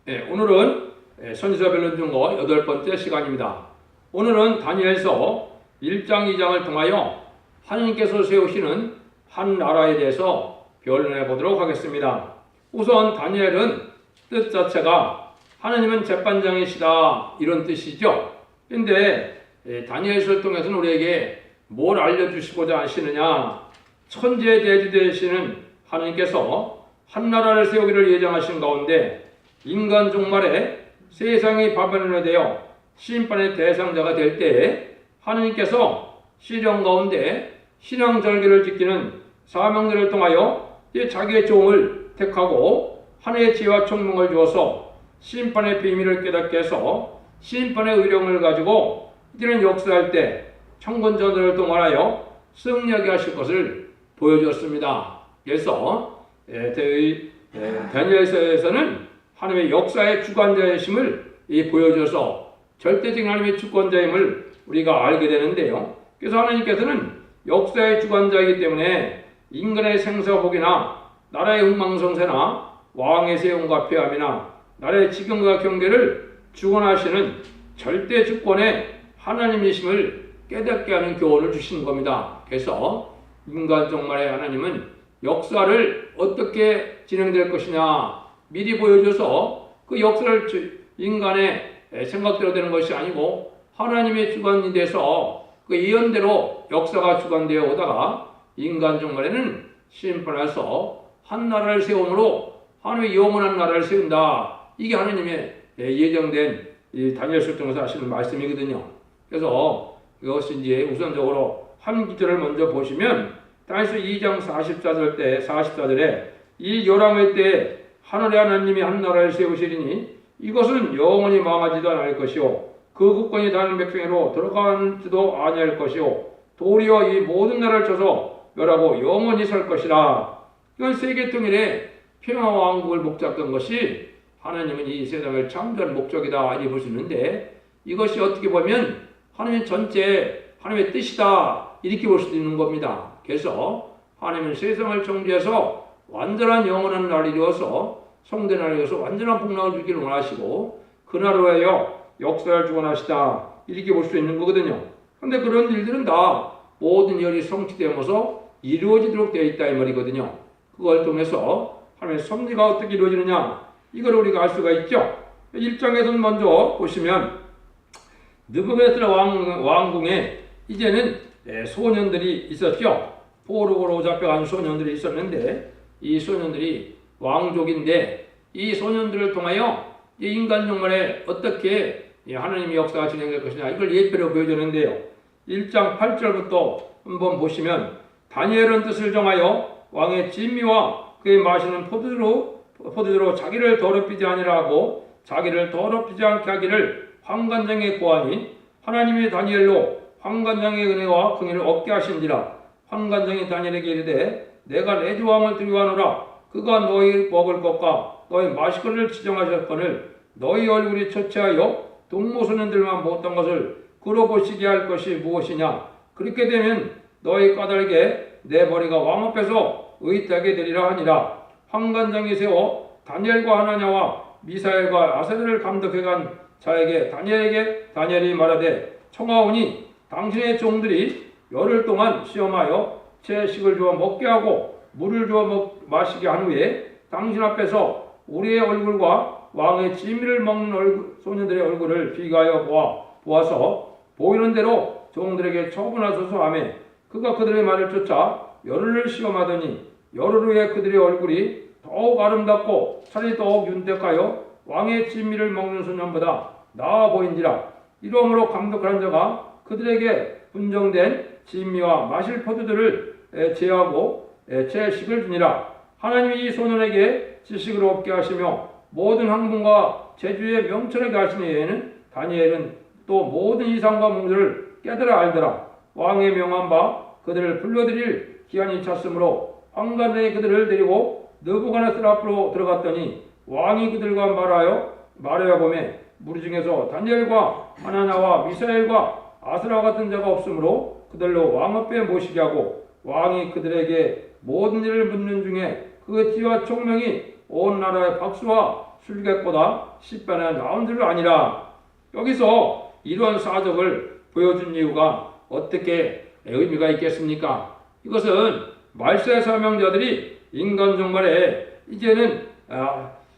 오늘은 선지서 변론 중거 8번째 시간입니다. 오늘은 다니엘서 1장 2장을 통하여 하나님께서 세우시는 한 나라에 대해서 변론해 보도록 하겠습니다. 우선 다니엘은 뜻 자체가 하나님은 재판장이시다 이런 뜻이죠. 그런데 다니엘서를 통해서는 우리에게 뭘 알려주시고자 하시느냐, 천지의 대주 되시는 하나님께서 한 나라를 세우기를 예정하신 가운데 인간 종말에 세상이 바벨론에 대여 심판의 대상자가 될 때에 하나님께서 시련 가운데 신앙절개를 지키는 사명들을 통하여 자기의 종을 택하고 하나님의 지혜와 총명을 주어서 심판의 비밀을 깨닫게 해서 심판의 의령을 가지고 이제는 역사할 때 천군전도를 동원하여 승리하게 하실 것을 보여주었습니다. 그래서 다니엘서에서는 하나님의 역사의 주관자이심을 보여줘서 절대적인 하나님의 주권자임을 우리가 알게 되는데요. 그래서 하나님께서는 역사의 주관자이기 때문에 인간의 생사복이나 나라의 흥망성쇠나 왕의 세움과 폐함이나 나라의 지경과 경계를 주관하시는 절대 주권의 하나님이심을 깨닫게 하는 교훈을 주시는 겁니다. 그래서 인간 종말의 하나님은 역사를 어떻게 진행될 것이냐 미리 보여줘서 그 역사를 인간의 생각대로 되는 것이 아니고 하나님의 주관이 돼서 그 예언대로 역사가 주관되어 오다가 인간 종말에는 심판해서 한 나라를 세움으로 하나님의 영원한 나라를 세운다. 이게 하나님의 예정된 다니엘서를 통해서 하시는 말씀이거든요. 그래서 이것이 이제 우선적으로 한 구절을 먼저 보시면 다니엘서 2장 44절에 이 열왕의 때에 하늘의 하나님이 한 나라를 세우시리니 이것은 영원히 망하지도 않을 것이요 그 국권이 다른 백성으로 들어가지도 아니할 것이요 도리어 이 모든 나라를 쳐서 멸하고 영원히 살 것이라. 이건 세계 통일의 평화 왕국을 목적했던 것이 하나님은 이 세상을 창조한 목적이다 이렇게 볼 수 있는데 이것이 어떻게 보면 하나님 전체 하나님의 뜻이다 이렇게 볼 수도 있는 겁니다. 그래서 하나님은 세상을 정죄해서 완전한 영원한 날이 되어서 성된 날이 되어서 완전한 복락을 주기를 원하시고 그날로 하여 역사를 주관하시다 이렇게 볼 수 있는 거거든요. 그런데 그런 일들은 다 모든 일이 성취되면서 이루어지도록 되어 있다 이 말이거든요. 그걸 통해서 하나님의 섭리가 어떻게 이루어지느냐 이걸 우리가 알 수가 있죠. 1장에서는 먼저 보시면 느부갓네살 왕궁에 이제는 소년들이 있었죠. 포로로 잡혀간 소년들이 있었는데 이 소년들이 왕족인데 이 소년들을 통하여 인간 종말에 어떻게 하나님의 역사가 진행될 것이냐 이걸 예표로 보여주는데요. 1장 8절부터 한번 보시면 다니엘은 뜻을 정하여 왕의 진미와 그의 마시는 포도주로 자기를 더럽히지 아니라 하고 자기를 더럽히지 않게 하기를 환관장에 고하니 하나님이 다니엘로 환관장의 은혜와 긍휼을 얻게 하신지라. 환관장이 다니엘에게 이르되 내가 내 조항을 두려워하노라. 그가 너희 먹을 것과 너희 마실 것을 지정하셨거늘 너희 얼굴이 처치하여 동무소년들만 못한 것을 끌어보시게 할 것이 무엇이냐. 그렇게 되면 너희 까닭에 내 머리가 왕 앞에서 의탁이 되리라 하니라. 환관장이 세워 다니엘과 하나냐와 미사엘과 아사들을 감독해간 자에게 다니엘이 말하되 청하오니 당신의 종들이 열흘 동안 시험하여 제 식을 주어 먹게 하고 물을 주어 마시게 한 후에 당신 앞에서 우리의 얼굴과 왕의 진미를 먹는 소년들의 얼굴을 비교하여 보아서 보이는 대로 종들에게 처분하소서 하며 그가 그들의 말을 쫓아 열흘을 시험하더니 열흘 후에 그들의 얼굴이 더욱 아름답고 살이 더욱 윤택하여 왕의 진미를 먹는 소년보다 나아 보인지라. 이러므로 감독한 자가 그들에게 분정된 진미와 마실 포도들을 제하고 채식을 주니라. 하나님이 이 소년에게 지식을 얻게 하시며 모든 학문과 재주에 명철하게 하시니 에는 다니엘은 또 모든 이상과 문제를 깨달아 알더라. 왕의 명한 바 그들을 불러들일 기한이 찼으므로 환관장이 그들을 데리고 느부갓네살 앞으로 들어갔더니 왕이 그들과 말하여 보매 무리 중에서 다니엘과 하나냐와 미사엘과 아스라 같은 자가 없으므로 그들로 왕 앞에 모시게 하고 왕이 그들에게 모든 일을 묻는 중에 그 지혜와 총명이 온 나라의 박수와 술객보다 십배나 나은 줄 아니라. 여기서 이러한 사적을 보여준 이유가 어떻게 의미가 있겠습니까? 이것은 말세 사명자들이 인간 종말에 이제는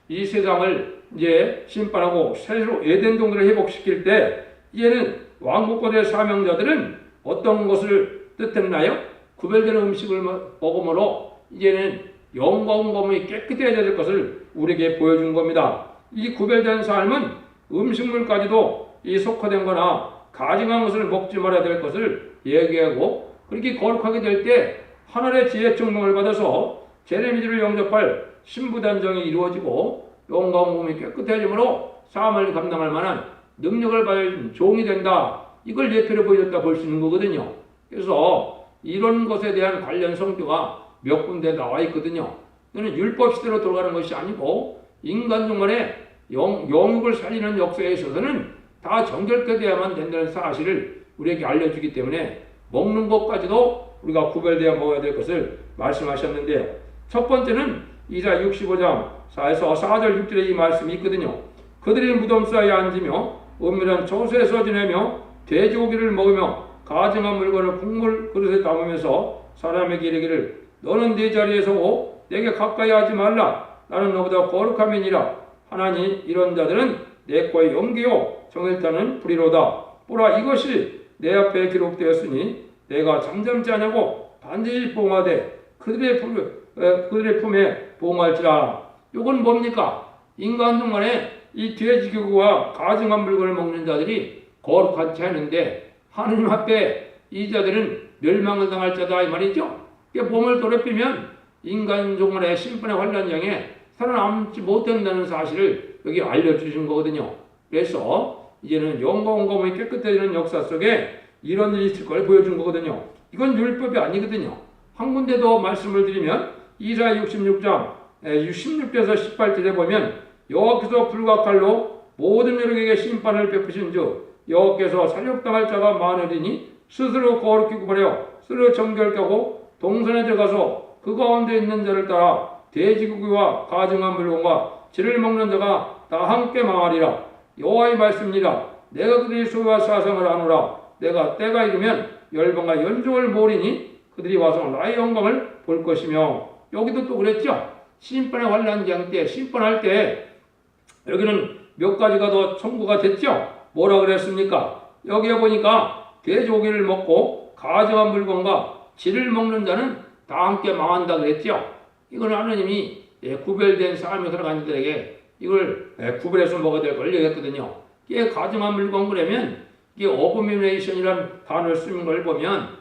이 세상을 이제 심판하고 새로 에덴 동굴을 회복시킬 때 이제는 왕국권의 사명자들은 어떤 것을 뜻했나요? 구별되는 음식을 먹음으로 이제는 영광 몸이 깨끗해져야 될 것을 우리에게 보여준 겁니다. 이 구별된 삶은 음식물까지도 이 속화된 거나 가증한 것을 먹지 말아야 될 것을 얘기하고, 그렇게 거룩하게 될 때 하늘의 지혜 증명을 받아서 제레미지를 영접할 신부단정이 이루어지고 영광 몸이 깨끗해지므로 삶을 감당할 만한 능력을 받은 종이 된다. 이걸 예표로 보여줬다 볼 수 있는 거거든요. 그래서 이런 것에 대한 관련 성교가 몇 군데 나와 있거든요. 이거는 율법 시대로 돌아가는 것이 아니고 인간 종말에 영육을 살리는 역사에 있어서는 다 정결케 돼야만 된다는 사실을 우리에게 알려주기 때문에 먹는 것까지도 우리가 구별되어 먹어야 될 것을 말씀하셨는데요. 첫 번째는 이사야 65장 4에서 4절 6절에 이 말씀이 있거든요. 그들이 무덤 사이에 앉으며 은밀한 처소에서 지내며 돼지고기를 먹으며 가증한 물건을 국물 그릇에 담으면서 사람에게 이르기를 너는 네 자리에서 오 내게 가까이 하지 말라 나는 너보다 거룩함이니라. 하나니 이런 자들은 내 거의 영기요 정일자는 불의로다. 보라 이것이 내 앞에 기록되었으니 내가 잠잠지 않냐고 반드시 보응하되 그들의 품에 보응할지라. 이건 뭡니까? 인간 동안에 이 돼지고기와 가증한 물건을 먹는 자들이 거룩하지 않은데 하느님 앞에 이 자들은 멸망을 당할 자다 이 말이죠. 몸을 더럽히면 인간 종말의 심판의 환란장에 살아남지 못한다는 사실을 여기 알려주신 거거든요. 그래서 이제는 영광 몸이 깨끗해지는 역사 속에 이런 일이 있을 걸 보여준 거거든요. 이건 율법이 아니거든요. 한 군데 더 말씀을 드리면 이사야 66장 16절에서 18절에 보면 여호와께서 불과 칼로 모든 여력에게 심판을 베푸신즉 여호와께서 살육당할 자가 많으리니 스스로 거룩히 구별하여 스스로 정결케 하고 동산에 들어가서 그 가운데 있는 자를 따라 돼지고기와 가증한 물건과 쥐를 먹는 자가 다 함께 망하리라. 여호와의 말씀이라. 내가 그들의 소유와 사상을 아노라. 내가 때가 이르면 열방과 연종을 모으리니 그들이 와서 나의 영광을 볼 것이며. 여기도 또 그랬죠. 심판의 환란장 때 심판할 때 여기는 몇 가지가 더 청구가 됐죠. 뭐라 그랬습니까? 여기에 보니까 돼지고기를 먹고 가증한 물건과 쥐를 먹는 자는 다 함께 망한다 그랬죠. 이건 하나님이 구별된 삶을 살아가는 자들에게 이걸 구별해서 먹어야 될 걸 얘기했거든요. 이게 가증한 물건 그러면 이게 어보미네이션이라는 단어를 쓰는 걸 보면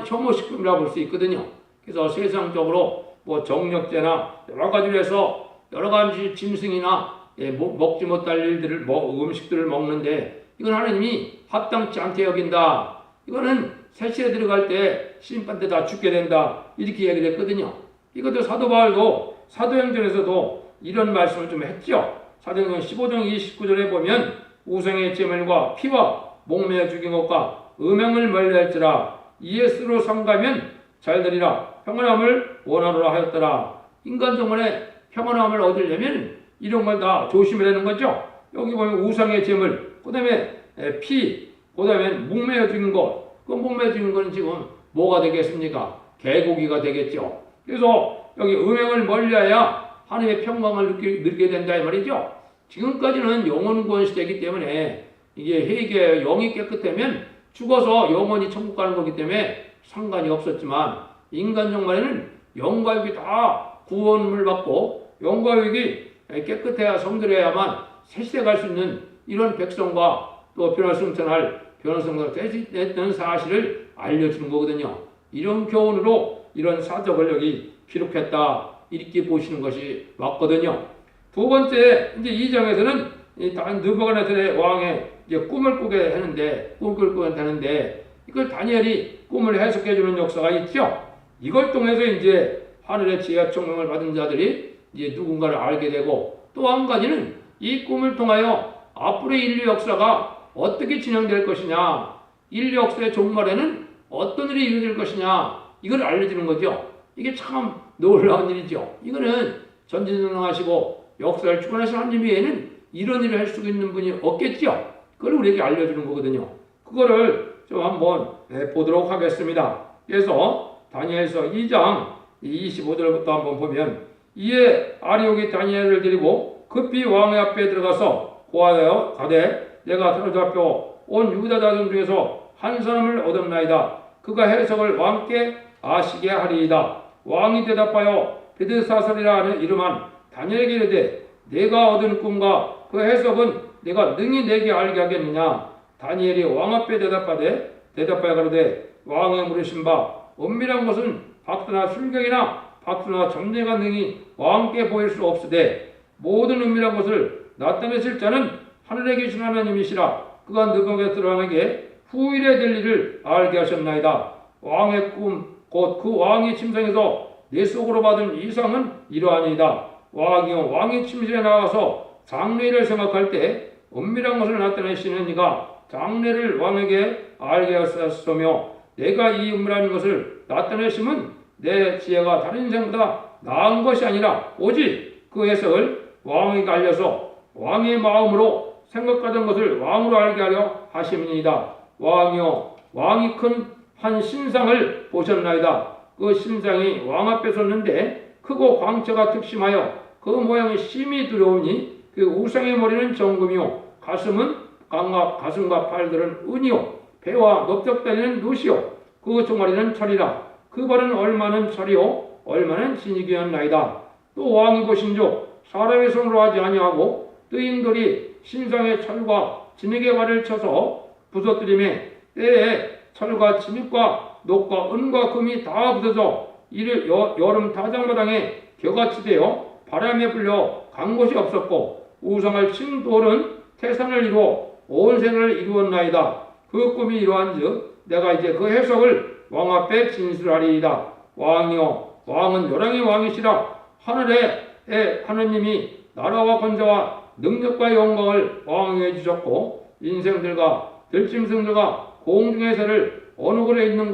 혐오식품이라고 볼 수 있거든요. 그래서 세상적으로 뭐 정력제나 여러 가지로 해서 여러 가지 짐승이나 먹지 못할 일들을 음식들을 먹는데 이건 하나님이 합당치 않게 여긴다. 이거는 세시에 들어갈 때 심판 때 다 죽게 된다. 이렇게 얘기를 했거든요. 이것도 사도 바울도 사도행전에서도 이런 말씀을 좀 했죠. 사도행전 15장 29절에 보면 우상의 제물과 피와 목매어 죽인 것과 음행을 멀리할지라 예수로 삼가면 잘되리라. 평안함을 원하노라 하였더라. 인간 정원에 평안함을 얻으려면 이런 걸 다 조심해야 되는 거죠. 여기 보면 우상의 제물, 그 다음에 피, 그 다음에 목매어 죽인 것. 그 목매어 죽인 것은 지금 뭐가 되겠습니까? 개고기가 되겠죠. 그래서 여기 음행을 멀리하여 하나님의 평강을 느끼게 된다 이 말이죠. 지금까지는 영원 구원 시대이기 때문에 이게 회개 영이 깨끗하면 죽어서 영원히 천국 가는 거기 때문에 상관이 없었지만 인간 종말에는 영과 육이 다 구원을 받고 영과 육이 깨끗해야 성들해야만 새시대 갈 수 있는 이런 백성과 또 변화승천할 변화승천을 됐던 사실을 알려주는 거거든요. 이런 교훈으로 이런 사적을 여기 기록했다 이렇게 보시는 것이 맞거든요. 두 번째 이제 2장에서는 느부갓네살의 왕의 이제 꿈을 꾸게 하는데 이걸 다니엘이 꿈을 해석해 주는 역사가 있죠. 이걸 통해서 이제 하늘의 지혜와 총명을 받은 자들이 이제 누군가를 알게 되고 또 한 가지는 이 꿈을 통하여 앞으로의 인류 역사가 어떻게 진행될 것이냐, 인류 역사의 종말에는 어떤 일이 이루어질 것이냐 이걸 알려주는 거죠. 이게 참 놀라운 일이죠. 이거는 전지전능하시고 역사를 주관하신 하나님 외에는 이런 일을 할 수 있는 분이 없겠죠. 그걸 우리에게 알려주는 거거든요. 그거를 좀 한번 보도록 하겠습니다. 그래서 다니엘서 2장 25절부터 한번 보면, 이에 아리옥이 다니엘을 데리고 급히 왕의 앞에 들어가서 고하여 가되, 내가 사로잡혀 온 유다 자손 중에서 한 사람을 얻었나이다. 그가 해석을 왕께 아시게 하리이다. 왕이 대답하여 베드사살이라 하는 이름한 다니엘에게 이르되, 내가 얻은 꿈과 그 해석은 내가 능히 내게 알게 하겠느냐. 다니엘이 왕 앞에 대답하여 가로되, 왕의 물으신 바 은밀한 것은 박수나 술경이나 박수나 점례가 능히 왕께 보일 수 없으되, 모든 은밀한 것을 나타내실 자는 하늘에 계신 하나님이시라. 그가 느부갓네살에게 후일에 될 일을 알게 하셨나이다. 왕의 꿈 곧 그 왕이 침상에서 내 속으로 받은 이상은 이러하니이다. 왕이 침실에 나가서 장례를 생각할 때 은밀한 것을 나타내시는 이가 장례를 왕에게 알게 하셨으며, 내가 이 은밀한 것을 나타내심은 내 지혜가 다른 인생보다 나은 것이 아니라 오직 그 해석을 왕에게 알려서 왕의 마음으로 생각하던 것을 왕으로 알게 하려 하심이니이다. 왕이여, 왕이 큰 한 신상을 보셨나이다. 그 신상이 왕 앞에 섰는데 크고 광채가 특심하여 그 모양이 심히 두려우니, 그 우상의 머리는 정금이요, 가슴과 팔들은 은이요, 배와 넓적다리는 룻이요, 그 종아리는 철이라. 그 발은 얼마는 철이요, 얼마는 진이기였나이다. 또 왕이 보신즉 사람의 손으로 하지 아니하고 뜨인 돌이 신상의 철과 진흙의 발을 쳐서 부서뜨리매, 때에 철과 진흙과 녹과 은과 금이 다 부서져 이를 여름 타작마당에 겨같이 되어 바람에 불려 간 곳이 없었고, 우상을 친 돌은 태산을 이루어 온 세상을 이루었나이다. 그 꿈이 이러한즉 내가 이제 그 해석을 왕 앞에 진술하리이다. 왕이여, 왕은 열왕의 왕이시라. 하늘의 하느님이 나라와 권세와 능력과 영광을 왕에게 주셨고, 인생들과 들짐승들과 공중에서를 어느 곳에 있는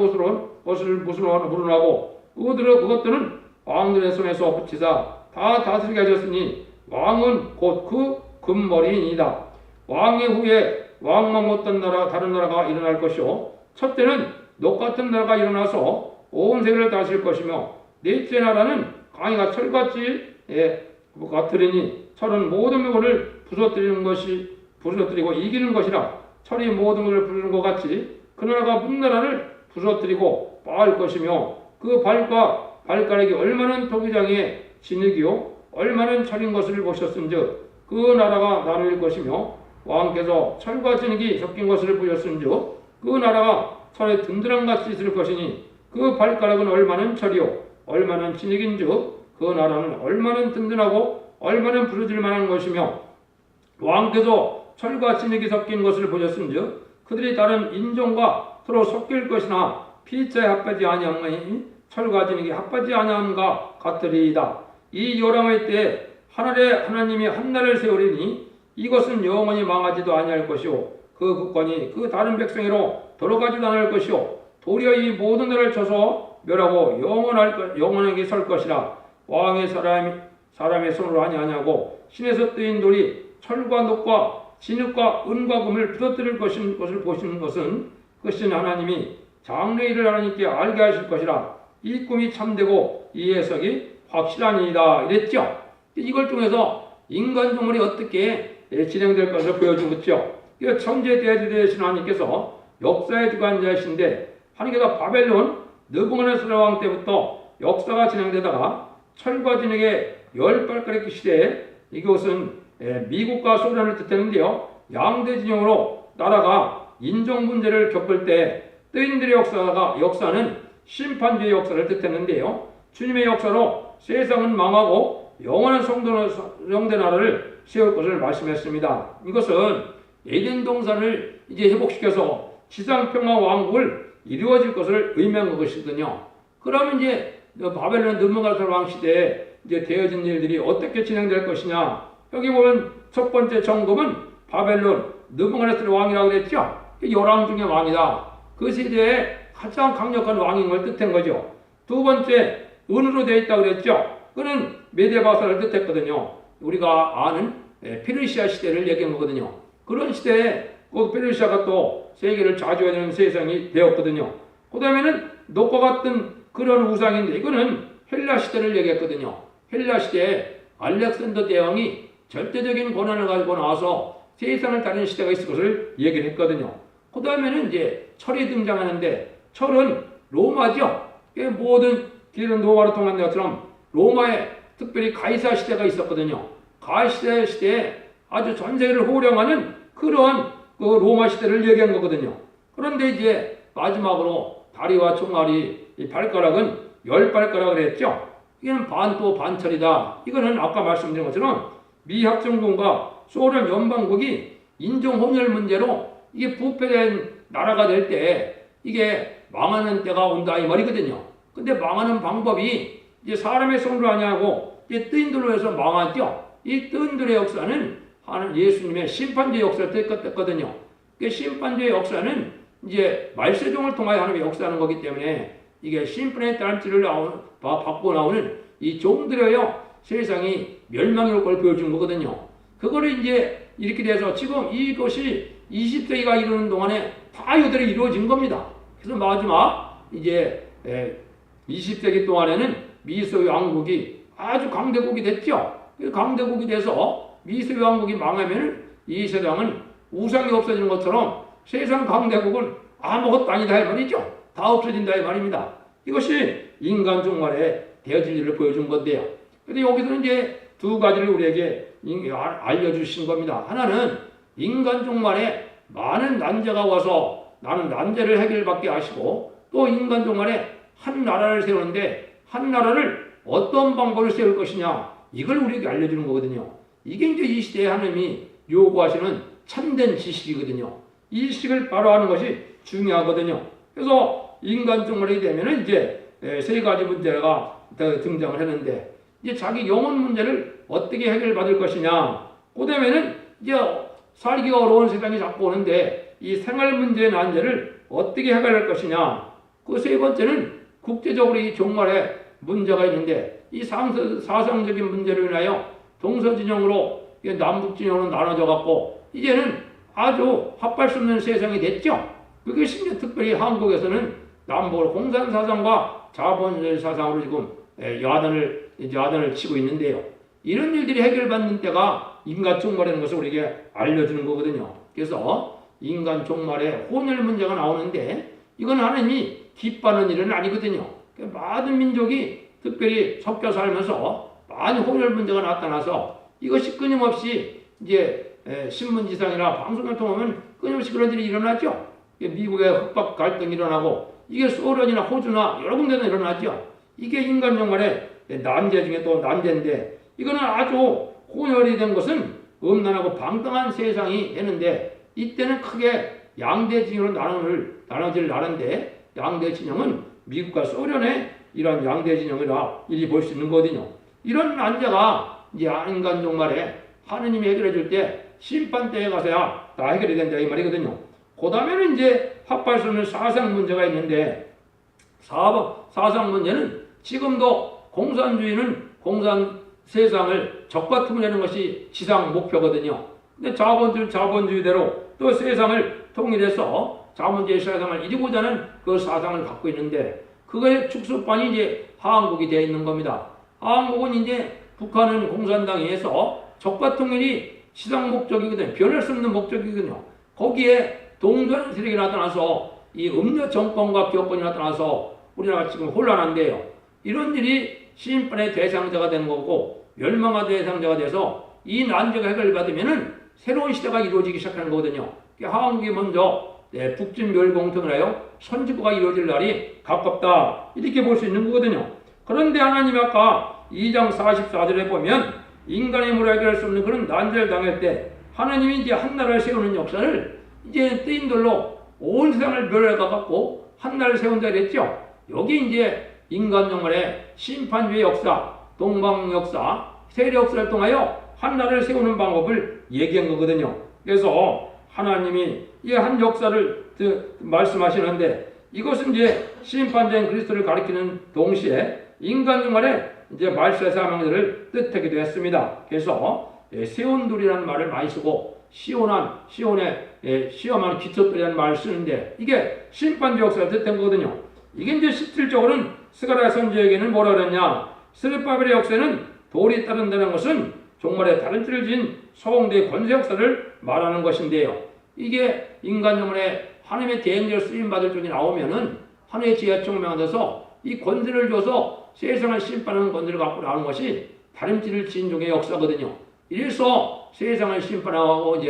것을 무슨하고 그것들은 왕들의 손에서 붙이사 다 다스리게 하셨으니, 왕은 곧 그 금머리이니이다. 왕의 후에 왕만 못한 다른 나라가 일어날 것이요, 첫째는 녹 같은 나라가 일어나서 온 세계를 다스릴 것이며, 넷째 나라는 강이가 철같이 같으리니, 철은 모든 물을 부서뜨리고 이기는 것이라. 철이 모든 것을 부수는 것 같이 그 나라가 문나라를 부서뜨리고 빻을 것이며, 그 발가락이 얼마는 토기장에 진흙이요 얼마는 철인 것을 보셨은즉 그 나라가 나누일 것이며, 왕께서 철과 진흙이 섞인 것을 보셨은즉 그 나라가 철의 든든한 같이 있을 것이니, 그 발가락은 얼마는 철이요 얼마는 진흙인즉 그 나라는 얼마는 든든하고 얼마는 부서질 만한 것이며, 왕께서 철과 진흙이 섞인 것을 보셨은즉 그들이 다른 인종과 서로 섞일 것이나 피차에 합하지 아니함이 철과 진흙이 합하지 아니함과 같으리이다. 이 요람의 때에 하늘의 하나님이 한나라를 세우리니, 이것은 영원히 망하지도 아니할 것이요, 그 국권이 그 다른 백성으로 돌아가지도 않을 것이요, 도리어 이 모든 나라를 쳐서 멸하고 영원하게 설 것이라. 왕의 사람의 손으로 하니 아니하고 신에서 뜨인 돌이 철과 녹과 진흙과 은과 금을 부서뜨릴 것을 보시는 것은 크신 하나님이 장래일을 하나님께 알게 하실 것이라. 이 꿈이 참되고 이 해석이 확실하니이다. 이랬죠. 이걸 통해서 인간 종말이 어떻게 진행될 것을 보여주겠죠. 천재 대주 되신 하나님께서 역사의 주관자이신데, 하나님께서 바벨론 느부갓네살 왕 때부터 역사가 진행되다가 철과 진흙의 10발가락 시대에, 이것은 미국과 소련을 뜻했는데요, 양대 진영으로 나라가 인종 문제를 겪을 때 뜨인들의 역사는 심판주의 역사를 뜻했는데요, 주님의 역사로 세상은 망하고 영원한 성대 나라를 세울 것을 말씀했습니다. 이것은 에덴 동산을 이제 회복시켜서 지상평화 왕국을 이루어질 것을 의미한 것이거든요. 그러면 이제 바벨론 느부갓네살 왕 시대에 이제 되어진 일들이 어떻게 진행될 것이냐. 여기 보면 첫 번째 정금은 바벨론 느부갓네살 왕이라고 그랬죠. 열왕 중의 왕이다. 그 시대에 가장 강력한 왕인 걸 뜻한 거죠. 두 번째 은으로 되어 있다고 그랬죠. 그는 메데바사를 뜻했거든요. 우리가 아는 페르시아 시대를 얘기한 거거든요. 그런 시대에 그 페르시아가 또 세계를 좌지우지하는 세상이 되었거든요. 그 다음에는 녹과 같은 그런 우상인데 이거는 헬라 시대를 얘기했거든요. 헬라 시대에 알렉산더 대왕이 절대적인 권한을 가지고 나와서 세상을 다루는 시대가 있을 것을 얘기를 했거든요. 그 다음에는 이제 철이 등장하는데 철은 로마죠. 모든 길은 로마로 통한 것처럼 로마에 특별히 가이사 시대가 있었거든요. 가이사 시대에 아주 전 세계를 호령하는 그런 그 로마 시대를 얘기한 거거든요. 그런데 이제 마지막으로 다리와 총알이 이 발가락은 10발가락을 했죠. 이거는 반도 반철이다. 이거는 아까 말씀드린 것처럼 미 합중국과 소련 연방국이 인종 혼혈 문제로 이게 부패된 나라가 될 때 이게 망하는 때가 온다 이 말이거든요. 근데 망하는 방법이 이제 사람의 손으로 하냐고 이제 뜨인들로 해서 망하죠. 이 뜨인들의 역사는 하는 예수님의 심판주의 역사를 뜻했거든요. 그 심판주의 역사는 이제 말세종을 통하여 하나님의 역사하는 거기 때문에 이게 심판에 따른 띠를 받고 나오는 이 종들여야 세상이 멸망이 올 걸 보여주는 거거든요. 그거를 이제 이렇게 돼서 지금 이것이 20세기가 이루는 동안에 다 이들이 이루어진 겁니다. 그래서 마지막 이제 20세기 동안에는 미소의 왕국이 아주 강대국이 됐죠. 강대국이 돼서 미소의 왕국이 망하면 이 세상은 우상이 없어지는 것처럼 세상 강대국은 아무것도 아니다 이 말이죠. 다 없어진다 이 말입니다. 이것이 인간 종말에 되어질 일을 보여준 건데요. 그런데 여기서는 이제 두 가지를 우리에게 알려주신 겁니다. 하나는 인간 종말에 많은 난제가 와서 나는 난제를 해결받게 하시고 또 인간 종말에 한 나라를 세우는데 한 나라를 어떤 방법을 세울 것이냐 이걸 우리에게 알려주는 거거든요. 이게 이제 이 시대에 하나님이 요구하시는 참된 지식이거든요. 이 지식을 바로 하는 것이 중요하거든요. 그래서 인간 종말이 되면은 이제 세 가지 문제가 등장을 했는데 이제 자기 영혼 문제를 어떻게 해결받을 것이냐. 그 다음에는 이제 살기가 어려운 세상이 자꾸 오는데 이 생활 문제의 난제를 어떻게 해결할 것이냐. 그 세 번째는 국제적으로 이 종말에 문제가 있는데 이 사상적인 문제로 인하여 동서진영으로 남북진영으로 나눠져 갖고 이제는 아주 합할 수 없는 세상이 됐죠. 그게 심지어 특별히 한국에서는 남북으로 공산사상과 자본주의 사상으로 지금 야단을 치고 있는데요. 이런 일들이 해결받는 때가 인간 종말이라는 것을 우리에게 알려주는 거거든요. 그래서 인간 종말에 혼혈 문제가 나오는데 이건 하나님이 기뻐하는 일은 아니거든요. 많은 민족이 특별히 섞여 살면서 많은 혼혈 문제가 나타나서 이것이 끊임없이 이제 신문지상이나 방송을 통하면 끊임없이 그런 일이 일어나죠. 미국에 흑박 갈등이 일어나고 이게 소련이나 호주나 여러 군데는 일어나죠. 이게 인간 종말의 난제 중에 또 난제인데 이거는 아주 혼혈이 된 것은 음란하고 방탕한 세상이 되는데 이때는 크게 양대 진영으로 나눠질 나라인데 양대 진영은 미국과 소련의 이런 양대 진영이라 이리 볼 수 있는 거거든요. 이런 난제가 이제 인간 종말에 하느님이 해결해 줄 때 심판 때에 가서야 다 해결이 된다 이 말이거든요. 그 다음에는 이제 합할 수 없는 사상 문제가 있는데 사상 문제는 지금도 공산주의는 공산 세상을 적과 통일하는 것이 지상 목표거든요. 근데 자본주의대로 또 세상을 통일해서 자본주의 세상을 이루고자 하는 그 사상을 갖고 있는데 그거의 축소판이 이제 한국이 되어 있는 겁니다. 한국은 이제 북한은 공산당에 해서 적과 통일이 시장 목적이거든요. 변할 수 없는 목적이거든요. 거기에 동전 세력이 나타나서 이 음료 정권과 기업권이 나타나서 우리나라가 지금 혼란한데요. 이런 일이 심판의 대상자가 되는 거고 멸망의 대상자가 돼서 이 난제가 해결받으면은 새로운 시대가 이루어지기 시작하는 거거든요. 한국이 먼저 북진 멸공통을 하여 선지부가 이루어질 날이 가깝다 이렇게 볼 수 있는 거거든요. 그런데 하나님이 아까 2장 44절에 보면 인간의 힘으로 해결할 수 없는 그런 난제를 당할 때 하나님이 이제 한 나라를 세우는 역사를 이제 뜨인들로 온 세상을 멸해가 갖고 한 나라를 세운다 그랬죠. 여기 이제 인간 종말의 심판주의 역사, 동방 역사, 세례 역사를 통하여 한 나라를 세우는 방법을 얘기한 거거든요. 그래서 하나님이 이 한 역사를 말씀하시는데 이것은 이제 심판된 그리스도를 가리키는 동시에 인간 종말에 이제 말세 사명들을 뜻하기도 했습니다. 그래서 세온돌이라는 말을 많이 쓰고 시온의 시험한 기초돌이라는 말을 쓰는데 이게 심판주 역사를 뜻한 거거든요. 이게 이제 실질적으로는 스가랴 선지에게는 뭐라 그랬냐? 스룹바벨의 역사는 돌이 따른다는 것은 종말의 다른 띠를 진 서공대의 권세 역사를 말하는 것인데요. 이게 인간 영혼에 하나님의 대행자로 쓰임받을 쪽이 나오면은 하나님의 지혜가 총명돼서 이 권세를 줘서 세상을 심판하는 권세를 갖고 나오는 것이 다른 띠를 진 종의 역사거든요. 이래서 세상을 심판하고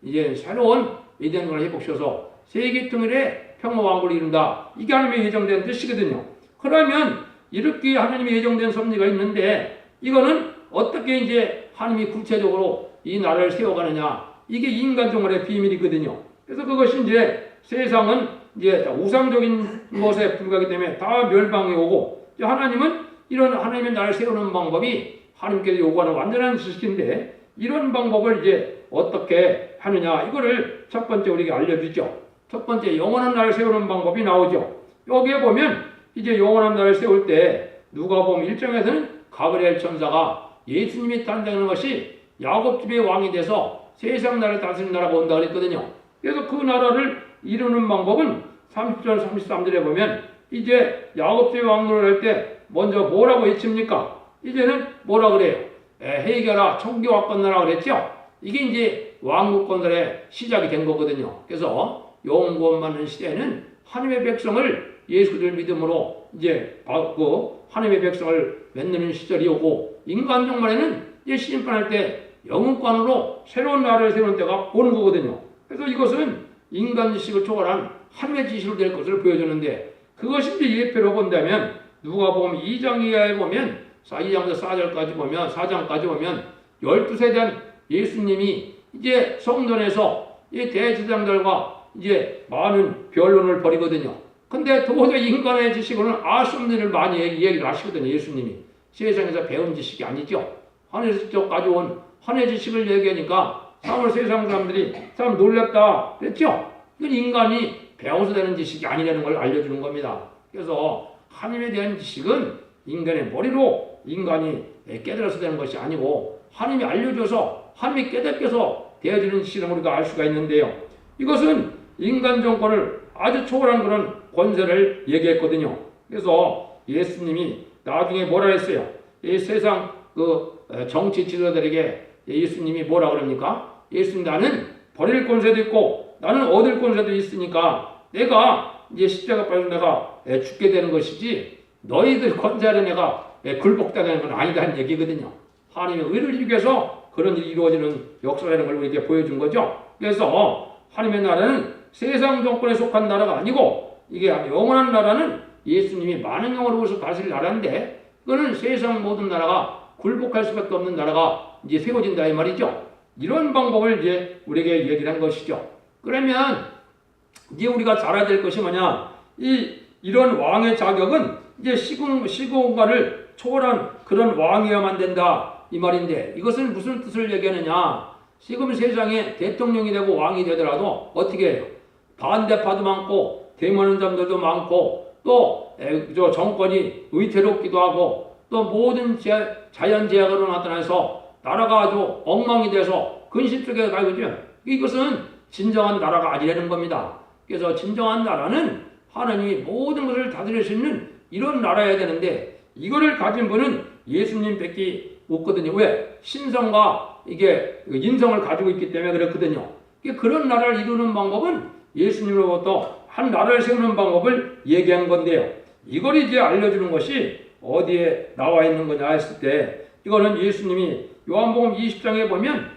이제 새로운 에덴을 회복시켜서 세계 통일의 평화 왕국을 이룬다. 이게 하나님의 예정된 뜻이거든요. 그러면 이렇게 하나님의 예정된 섭리가 있는데 이거는 어떻게 이제 하나님이 구체적으로 이 나라를 세워가느냐. 이게 인간 종말의 비밀이거든요. 그래서 그것이 이제 세상은 이제 우상적인 것에 불과하기 때문에 다 멸망이 오고 하나님은 이런 하나님의 나라를 세우는 방법이 하나님께서 요구하는 완전한 지식인데 이런 방법을 이제 어떻게 하느냐 이거를 첫 번째 우리에게 알려주죠. 첫 번째 영원한 나라를 세우는 방법이 나오죠. 여기에 보면 이제 영원한 나라를 세울 때 누가복음 1장에서는 가브리엘 천사가 예수님이 탄생하는 것이 야곱 집의 왕이 돼서 세상 나라를 다스리는 나라가 온다 그랬거든요. 그래서 그 나라를 이루는 방법은 30절 33절에 보면 이제 야곱 집의 왕노를 할 때 먼저 뭐라고 외칩니까? 이제는 뭐라 그래요? 회개하라 청교와 건너라 그랬죠? 이게 이제 왕국 건설의 시작이 된 거거든요. 그래서 영구원받는 시대에는 하나님의 백성을 예수를 믿음으로 이제 하나님의 백성을 맺는 시절이 오고 인간 종말에는 이제 심판할 때 영웅관으로 새로운 나라를 세우는 때가 오는 거거든요. 그래서 이것은 인간 지식을 초월한 하나님의 지식으로 될 것을 보여주는데 그것이 이제 예표로 본다면 누가복음 2장 이하에 보면 2장부터 4장까지 보면 12세대 예수님이 이제 성전에서 이 대제사장들과 이제 많은 변론을 벌이거든요. 근데 도저히 인간의 지식으로는 알 수 없는 일을 많이 얘기를 하시거든요. 예수님이 세상에서 배운 지식이 아니죠. 하늘에서 직접 가져온 하늘의 지식을 얘기하니까 세상 사람들이 참 놀랍다 그랬죠. 이건 인간이 배워서 되는 지식이 아니라는 걸 알려주는 겁니다. 그래서 하나님에 대한 지식은 인간의 머리로 인간이 깨달아서 되는 것이 아니고 하나님이 알려줘서 하나님이 깨닫게서 되어지는 지식을 우리가 알 수가 있는데요. 이것은 인간 정권을 아주 초월한 그런 권세를 얘기했거든요. 그래서 예수님이 나중에 뭐라 했어요? 이 세상 정치 지도자들에게 예수님이 뭐라 그럽니까? 예수님 나는 버릴 권세도 있고 나는 얻을 권세도 있으니까 내가 이제 십자가 빨고 내가 죽게 되는 것이지 너희들 권세하는 내가 굴복당하는 건 아니다는 얘기거든요. 하나님의 의를 이루기 위해서 그런 일이 이루어지는 역사라는 걸 우리에게 보여준 거죠. 그래서 하나님의 나라는 세상 정권에 속한 나라가 아니고 이게 영원한 나라는 예수님이 많은 영으로서 다스릴 나라인데 그거는 세상 모든 나라가 굴복할 수밖에 없는 나라가 이제 세워진다 이 말이죠. 이런 방법을 이제 우리에게 얘기를 한 것이죠. 그러면 이제 우리가 잘 알아야 될 것이 뭐냐? 이런 왕의 자격은 이제 시공간을 초월한 그런 왕이어야만 된다 이 말인데 이것은 무슨 뜻을 얘기하느냐? 지금 세상에 대통령이 되고 왕이 되더라도 어떻게 해요? 반대파도 많고 대모하는 사람들도 많고 또 저 정권이 위태롭기도 하고 또 모든 자연재해가 나타나서 나라가 아주 엉망이 돼서 근심 속에 가고 있죠. 이것은 진정한 나라가 아니라는 겁니다. 그래서 진정한 나라는 하나님이 모든 것을 다스릴 수 있는 이런 나라여야 되는데 이거를 가진 분은 예수님밖에 없거든요. 왜? 신성과 이게 인성을 가지고 있기 때문에 그렇거든요. 그런 나라를 이루는 방법은 예수님으로부터 한 나라를 세우는 방법을 얘기한 건데요. 이걸 이제 알려주는 것이 어디에 나와 있는 거냐 했을 때 이거는 예수님이 요한복음 20장에 보면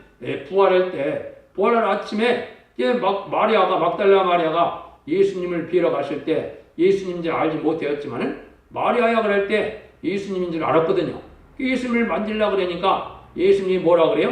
부활할 때 부활할 아침에 이제 막달라 마리아가 예수님을 뵈러 갔을 때 예수님인 줄 알지 못하였지만은 마리아야 그럴 때 예수님인 줄 알았거든요. 예수님을 만지려고 그러니까 예수님이 뭐라 그래요?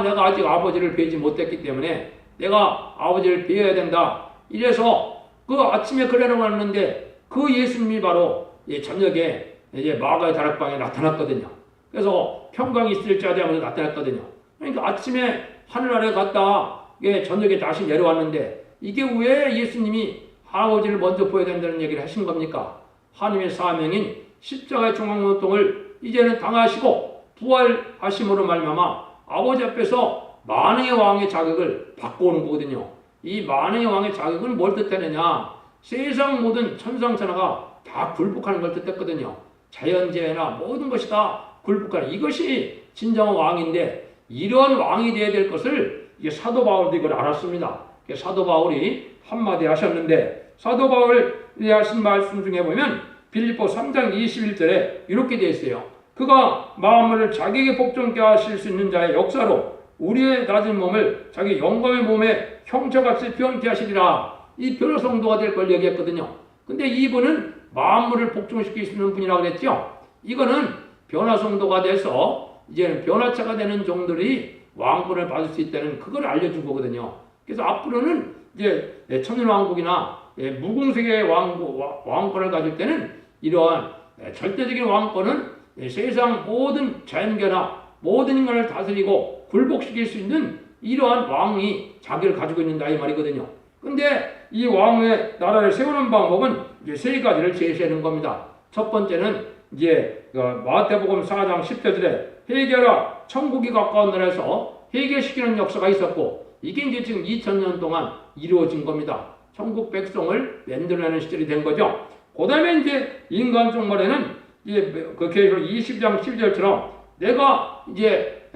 내가 아직 아버지를 뵈지 못했기 때문에 내가 아버지를 뵈어야 된다. 이래서 그 아침에 그래놓고 왔는데 그 예수님이 바로 저녁에 이제 마가의 다락방에 나타났거든요. 그래서 평강이 있을지 하면서 나타났거든요. 그러니까 아침에 하늘 아래 갔다 저녁에 다시 내려왔는데 이게 왜 예수님이 아버지를 먼저 보여야 된다는 얘기를 하신 겁니까? 하나님의 사명인 십자가의 중앙노동을 이제는 당하시고 부활하심으로 말미암아 아버지 앞에서 만왕의 왕의 자격을 받고 오는 거거든요. 이 만왕의 왕의 자격은 뭘 뜻하느냐? 세상 모든 천상천하가 다 굴복하는 걸 뜻했거든요. 자연재해나 모든 것이 다 굴복하는, 이것이 진정한 왕인데, 이런 왕이 되어야 될 것을 이게 사도 바울도 이걸 알았습니다. 사도 바울이 한마디 하셨는데, 사도 바울이 하신 말씀 중에 보면 빌립보 3장 21절에 이렇게 되어 있어요. 그가 마음을 자기에게 복종케 하실 수 있는 자의 역사로 우리의 낮은 몸을 자기 영광의 몸에 형체같이 변케 하시리라. 이 변화성도가 될 걸 얘기했거든요. 근데 이분은 만물을 복종시킬 수 있는 분이라고 그랬죠. 이거는 변화성도가 돼서 이제는 변화체가 되는 종들이 왕권을 받을 수 있다는 그걸 알려준 거거든요. 그래서 앞으로는 이제 천년왕국이나 무궁세계의 왕권을 가질 때는 이러한 절대적인 왕권은 세상 모든 자연계나 모든 인간을 다스리고 굴복시킬 수 있는 이러한 왕이 자기를 가지고 있는다 이 말이거든요. 근데 이 왕의 나라를 세우는 방법은 이제 세 가지를 제시하는 겁니다. 첫 번째는 이제 마태복음 4장 10절에 회개하라, 천국이 가까운 나라에서 회개시키는 역사가 있었고, 이게 이제 지금 2000년 동안 이루어진 겁니다. 천국 백성을 만들어내는 시절이 된 거죠. 그 다음에 이제 인간 종말에는 이제 그 계시록 20장 12절처럼 내가 이제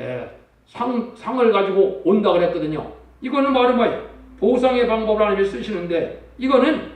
상을 가지고 온다 그랬거든요. 이거는 바로 뭐예요? 보상의 방법을 하나님이 쓰시는데, 이거는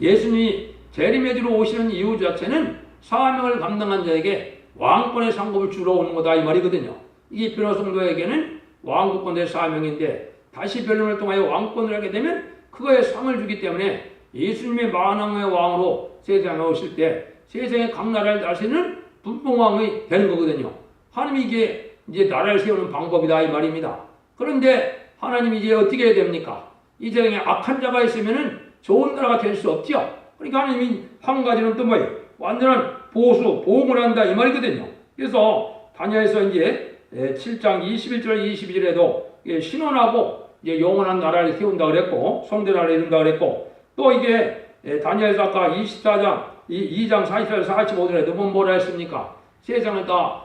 예수님이 재림해주러 오시는 이유 자체는 사명을 감당한 자에게 왕권의 상급을 주러 오는 거다 이 말이거든요. 이게 변화성도에게는 왕국권의 사명인데, 다시 변론을 통하여 왕권을 하게 되면 그거에 상을 주기 때문에 예수님의 만왕의 왕으로 세상에 오실 때 세상의 각 나라를 다스리는 분봉왕이 되는 거거든요. 하나님이 이게 이제 나라를 세우는 방법이다 이 말입니다. 그런데 하나님이 이제 어떻게 해야 됩니까? 이 세상에 악한 자가 있으면은 좋은 나라가 될 수 없죠. 그러니까 하나님이 한 가지는 또 뭐예요? 완전한 보응을 한다 이 말이거든요. 그래서 다니엘서 이제 7장 21절 22절에도 신원하고 이제 영원한 나라를 세운다 그랬고, 성대 나라를 이룬다 그랬고, 또 이게 다니엘서 아까 24장 2장 44절 45절에도 뭐라 했습니까? 세상을 다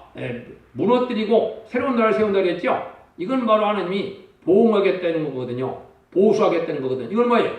무너뜨리고 새로운 나라를 세운다 그랬죠. 이건 바로 하나님이 보응하겠다는 거거든요. 보수하겠다는 거거든요. 이건 뭐예요?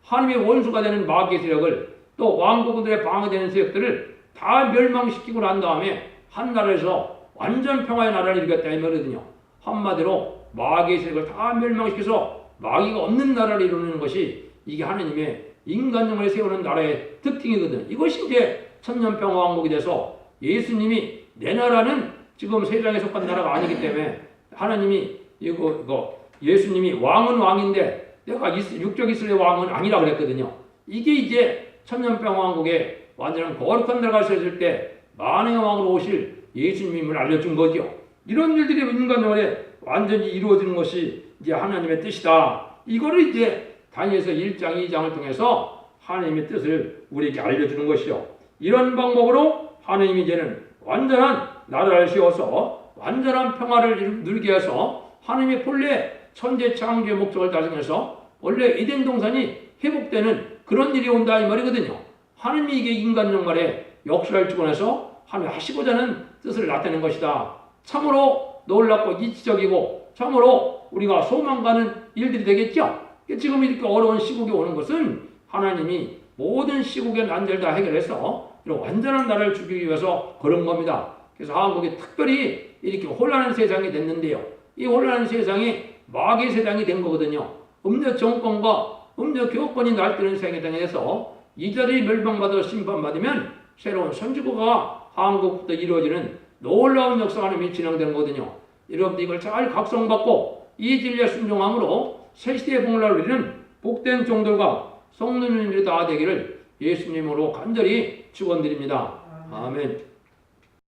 하나님의 원수가 되는 마귀의 세력을, 또 왕국들의 방해되는 세력들을 다 멸망시키고 난 다음에 한 나라에서 완전 평화의 나라를 이루겠다 이 말이거든요. 한마디로 마귀의 세력을 다 멸망시켜서 마귀가 없는 나라를 이루는 것이 이게 하나님의 인간용을 세우는 나라의 특징이거든요. 이것이 이제 천년평화왕국이 돼서 예수님이 내 나라는 지금 세상에 속한 나라가 아니기 때문에 하나님이 이거 예수님이 왕은 왕인데 내가 육적 이스라엘 왕은 아니라 그랬거든요. 이게 이제 천년평화왕국에 완전한 거룩한 나라가 세워질 때 만왕의 왕으로 오실 예수님을 알려준 거죠. 이런 일들이 인간용에 완전히 이루어지는 것이 이제 하나님의 뜻이다. 이거를 이제 다니엘서 1장 2장을 통해서 하나님의 뜻을 우리에게 알려주는 것이요. 이런 방법으로 하나님이 이제는 완전한 나라를 세워서 완전한 평화를 누리게 해서 하나님의 본래 천재 창조의 목적을 달성해서 원래 에덴 동산이 회복되는 그런 일이 온다 이 말이거든요. 하나님이 이게 인간 종말에 역사를 주관해서 하나님 하시고자 하는 뜻을 나타낸 것이다. 참으로 놀랍고 이치적이고 참으로 우리가 소망가는 일들이 되겠죠. 지금 이렇게 어려운 시국이 오는 것은 하나님이 모든 시국의 난제를 다 해결해서 이런 완전한 나라를 주기 위해서 그런 겁니다. 그래서 한국이 특별히 이렇게 혼란한 세상이 됐는데요. 이 혼란한 세상이 마귀의 세상이 된 거거든요. 음력 정권과 음력 교권이 날뛰는 세상에 대해서 이들이 멸망받아 심판받으면 새로운 선지국가 한국부터 이루어지는 놀라운 역사가 하나님이 진행되는 거거든요. 여러분들 이걸 잘 각성받고 이 진리에 순종함으로 새 시대의 복날을 이루는 복된 종들과 성도님들이 다 되기를 예수님으로 간절히 축원드립니다. 아멘.